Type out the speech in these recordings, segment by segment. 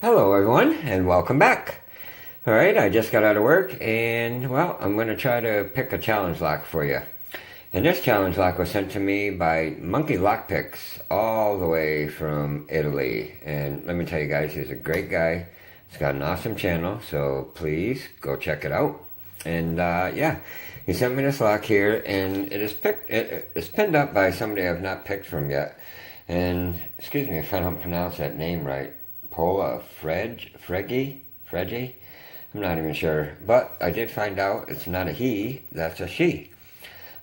Hello everyone and welcome back. Alright, I just got out of work and well, I'm going to try to pick a challenge lock for you. And this challenge lock was sent to me by Monkey Lockpicks all the way from Italy. And let me tell you guys, he's a great guy. He's got an awesome channel, so please go check it out. And yeah, he sent me this lock here and it's pinned up by somebody I've not picked from yet. And excuse me if I don't pronounce that name right. Paola Frege? I'm not even sure. But I did find out it's not a he, that's a she.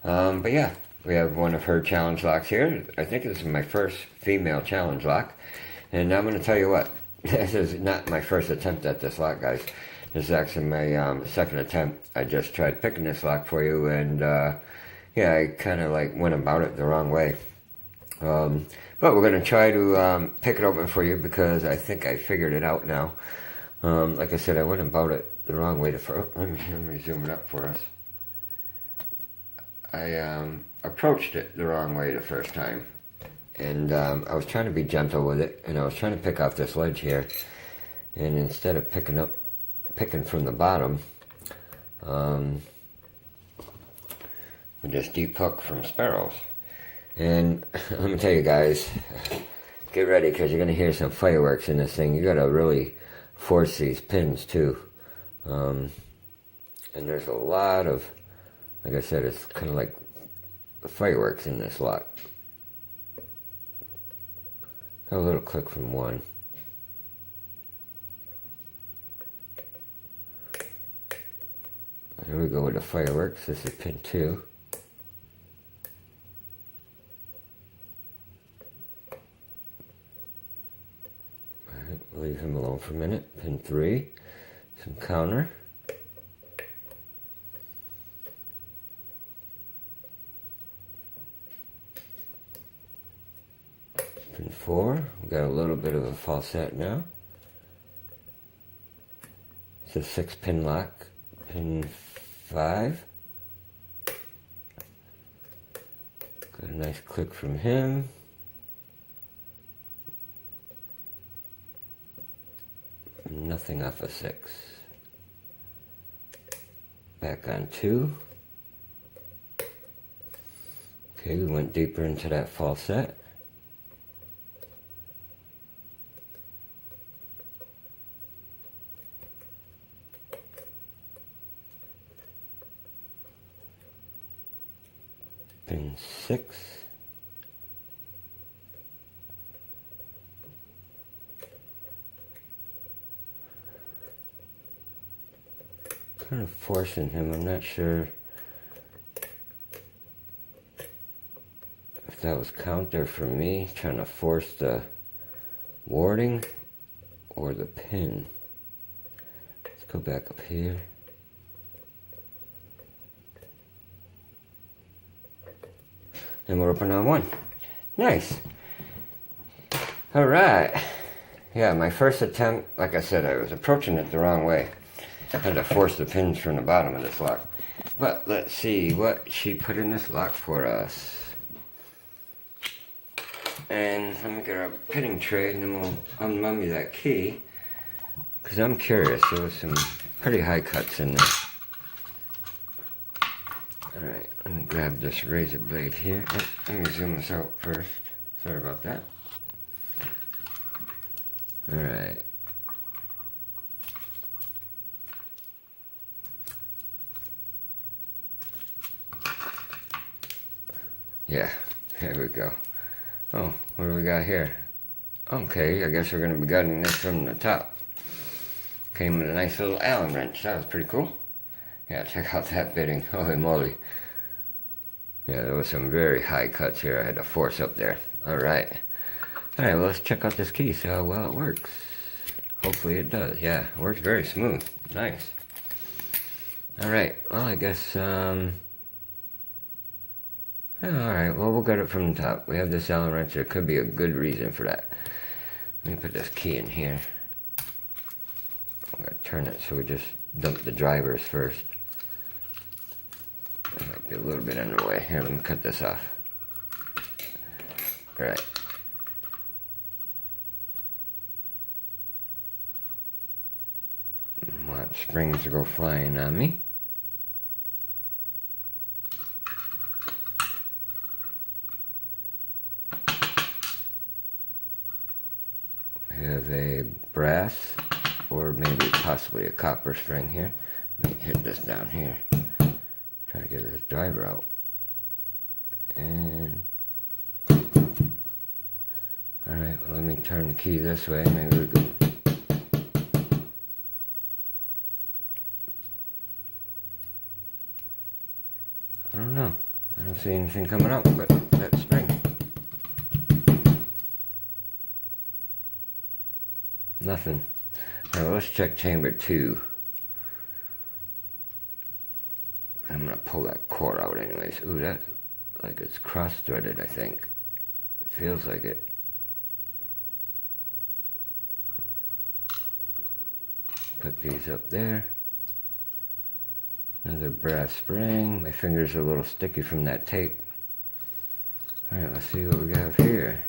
But yeah, we have one of her challenge locks here. I think this is my first female challenge lock. And I'm going to tell you what, this is not my first attempt at this lock, guys. This is actually my second attempt. I just tried picking this lock for you and yeah, I kind of like went about it the wrong way. But we're going to try to pick it open for you because I think I figured it out now. Like I said, I went about it the wrong way let me zoom it up for us. I approached it the wrong way the first time. And I was trying to be gentle with it, and I was trying to pick off this ledge here. And instead of picking from the bottom, we just deep hook from sparrows. And let me tell you guys, get ready because you're going to hear some fireworks in this thing. You got to really force these pins too. And there's a lot of, like I said, it's kind of like fireworks in this lock. Got a little click from one. Here we go with the fireworks. This is pin 2. Leave him alone for a minute. Pin 3, some counter. Pin 4, we got a little bit of a falset now. It's a 6-pin lock. Pin 5. Got a nice click from him. Nothing off a 6. Back on 2. Okay, we went deeper into that falset. Pin 6. Kind of forcing him. I'm not sure if that was counter for me, trying to force the warding or the pin. Let's go back up here. And we're open on 1. Nice. Alright. Yeah, my first attempt, like I said, I was approaching it the wrong way. I had to force the pins from the bottom of this lock. But let's see what she put in this lock for us. And let me get our pinning tray and then we'll unmummy that key. Because I'm curious, there was some pretty high cuts in there. Alright, let me grab this razor blade here. Let me zoom this out first. Sorry about that. Alright. Yeah, here we go. Oh, what do we got here? Okay, I guess we're going to be gutting this from the top. Came with a nice little Allen wrench. That was pretty cool. Yeah, check out that bitting. Holy moly. Yeah, there was some very high cuts here I had to force up there. Alright. Alright, well let's check out this key, see how well it works. Hopefully it does. Yeah, it works very smooth. Nice. Alright, well I guess, alright, well we'll get it from the top. We have this Allen wrench. There could be a good reason for that. Let me put this key in here. I'm going to turn it so we just dump the drivers first. That might be a little bit in the way. Here, let me cut this off. Alright. want springs to go flying on me. We have a brass or maybe possibly a copper string here. Let me hit this down here. Try to get this driver out. And alright, well, let me turn the key this way. Maybe we could. I don't know. I don't see anything coming out but that spring. Nothing. Alright, well, let's check chamber 2. I'm going to pull that core out anyways. Ooh, that's like it's cross-threaded, I think. It feels like it. Put these up there. Another brass spring. My fingers are a little sticky from that tape. Alright, let's see what we have here.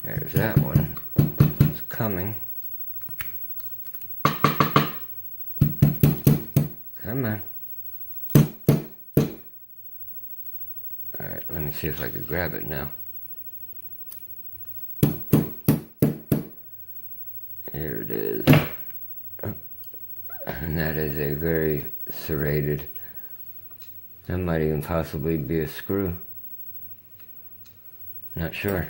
There's that one. It's coming. Come on. Alright, let me see if I can grab it now. Here it is. And that is a very serrated. That might even possibly be a screw. Not sure.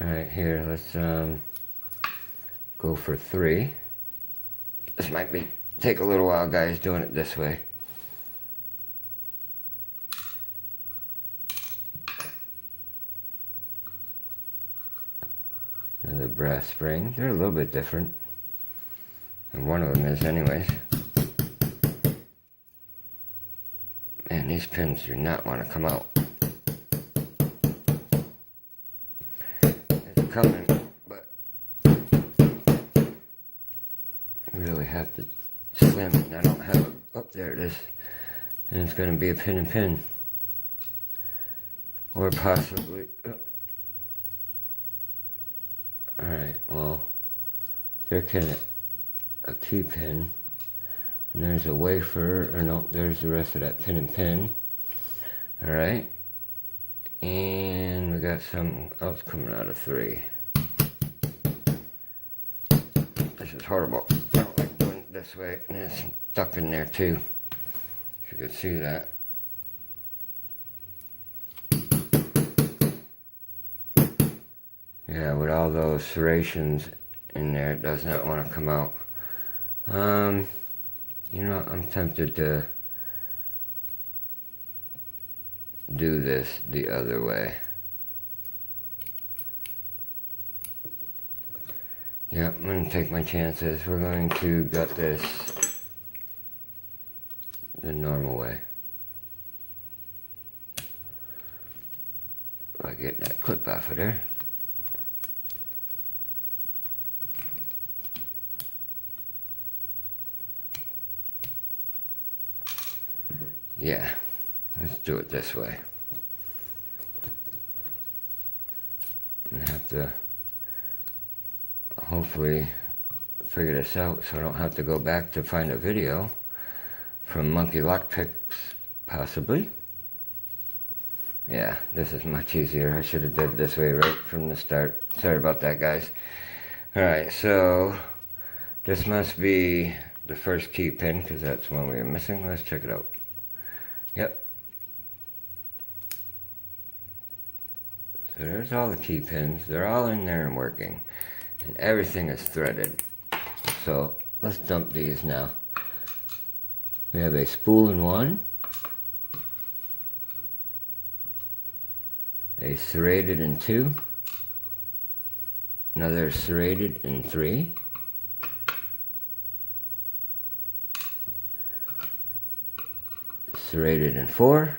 Alright, here, let's go for 3. This might take a little while, guys, doing it this way. Another brass spring. They're a little bit different. And one of them is anyways. Man, these pins do not want to come out. It's coming, but you really have to slam it. And I don't have it. Oh, there it is. And it's going to be a pin and pin. Or possibly... Alright, well, there can a key pin, and there's a wafer, or no, there's the rest of that pin and pin. Alright, and we got something else coming out of 3. This is horrible. I don't like doing it this way, and it's stuck in there too, if you could see that. Yeah, with all those serrations in there, it does not want to come out. You know, I'm tempted to do this the other way. Yep, I'm going to take my chances. We're going to gut this the normal way. By getting that clip off of there. Yeah, let's do it this way. I'm going to have to hopefully figure this out so I don't have to go back to find a video from Monkey Lockpicks, possibly. Yeah, this is much easier. I should have did it this way right from the start. Sorry about that, guys. Alright, so this must be the first key pin because that's one we were missing. Let's check it out. Yep. So there's all the key pins. They're all in there and working. And everything is threaded. So let's dump these now. We have a spool in 1. A serrated in 2. Another serrated in 3. Serrated in 4.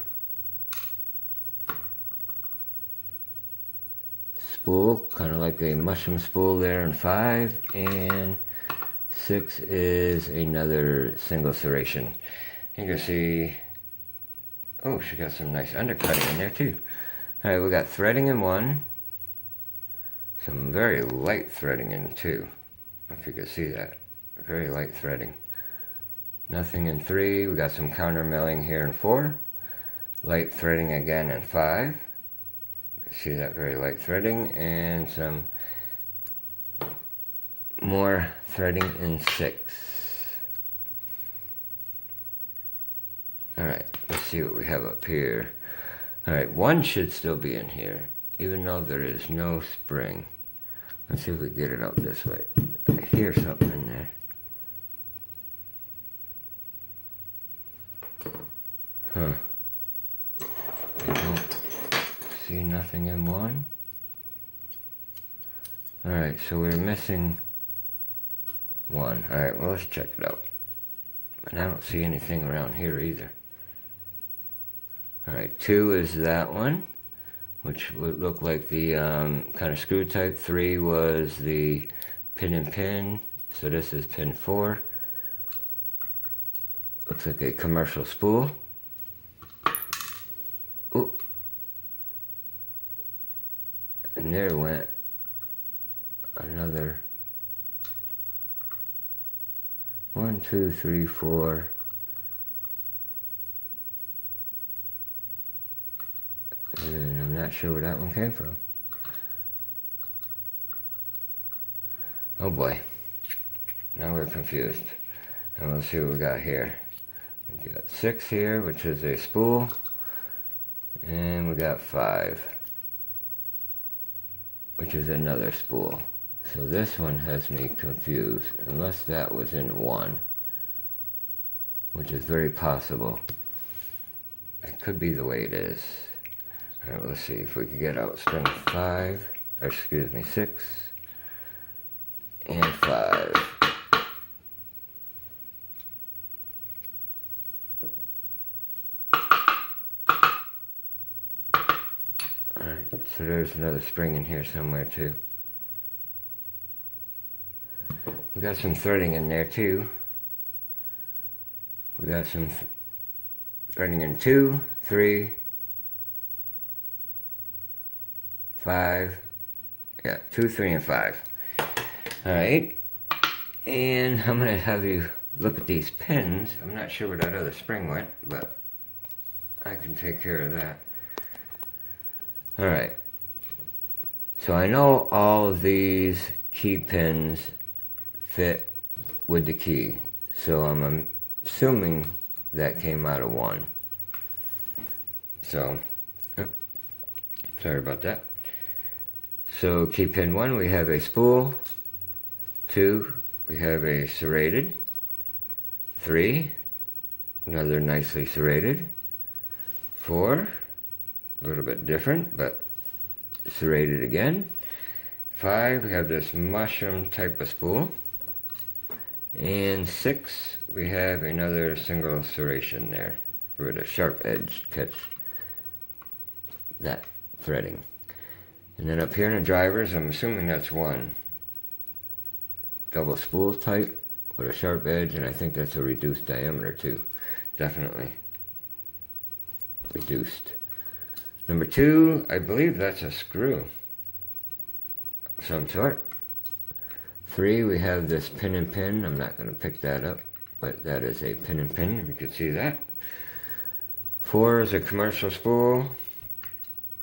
Spool, kind of like a mushroom spool there in 5. And 6 is another single serration. You can see, oh, she got some nice undercutting in there too. Alright, we got threading in 1. Some very light threading in 2. If you can see that. Very light threading. Nothing in 3. We got some counter milling here in 4. Light threading again in 5. You can see that very light threading, and some more threading in 6. Alright, let's see what we have up here. Alright, 1 should still be in here, even though there is no spring. Let's see if we get it out this way. I hear something in there. Huh. I don't see nothing in 1. Alright, so we're missing 1. Alright, well, let's check it out. And I don't see anything around here either. Alright, 2 is that one, which would look like the kind of screw type. 3 was the pin and pin, so this is pin 4. Looks like a commercial spool. Ooh. And there went another 1, 2, 3, 4. And I'm not sure where that one came from. Oh boy. Now we're confused. And we'll see what we got here. We got 6 here, which is a spool. And we got 5, which is another spool. So this one has me confused, unless that was in 1, which is very possible. It could be the way it is. Alright, let's see if we can get out string 5, or excuse me, 6, and 5. Alright, so there's another spring in here somewhere too. We got some threading in there too. We got some threading in 2, 3, 5. Yeah, 2, 3, and 5. Alright. And I'm going to have you look at these pins. I'm not sure where that other spring went, but I can take care of that. Alright. So I know all of these key pins fit with the key. So I'm assuming that came out of 1. So, sorry about that. So key pin 1, we have a spool. 2, we have a serrated. 3, another nicely serrated. 4, a little bit different, but serrated again. 5, we have this mushroom type of spool. And 6, we have another single serration there with a sharp edge catch that threading. And then up here in the drivers, I'm assuming that's 1 double spool type with a sharp edge, and I think that's a reduced diameter too. Definitely reduced. Number 2, I believe that's a screw of some sort. 3, we have this pin and pin. I'm not going to pick that up, but that is a pin and pin. You can see that. 4 is a commercial spool.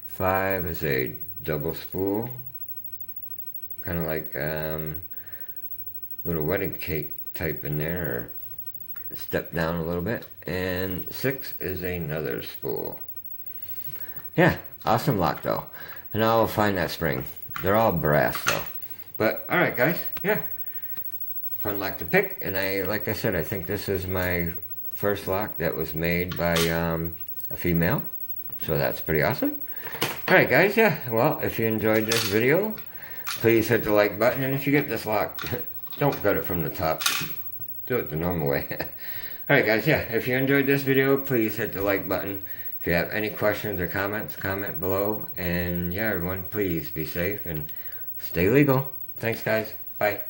5 is a double spool. Kind of like little wedding cake type in there, or step down a little bit. And 6 is another spool. Yeah, awesome lock though. And I'll find that spring. They're all brass though. But alright guys, yeah. Fun lock to pick. And like I said, I think this is my first lock that was made by a female. So that's pretty awesome. Alright guys, yeah. Well, if you enjoyed this video, please hit the like button. And if you get this lock, don't cut it from the top. Do it the normal way. Alright guys, yeah. If you enjoyed this video, please hit the like button. If you have any questions or comments, comment below. And yeah, everyone, please be safe and stay legal. Thanks, guys. Bye.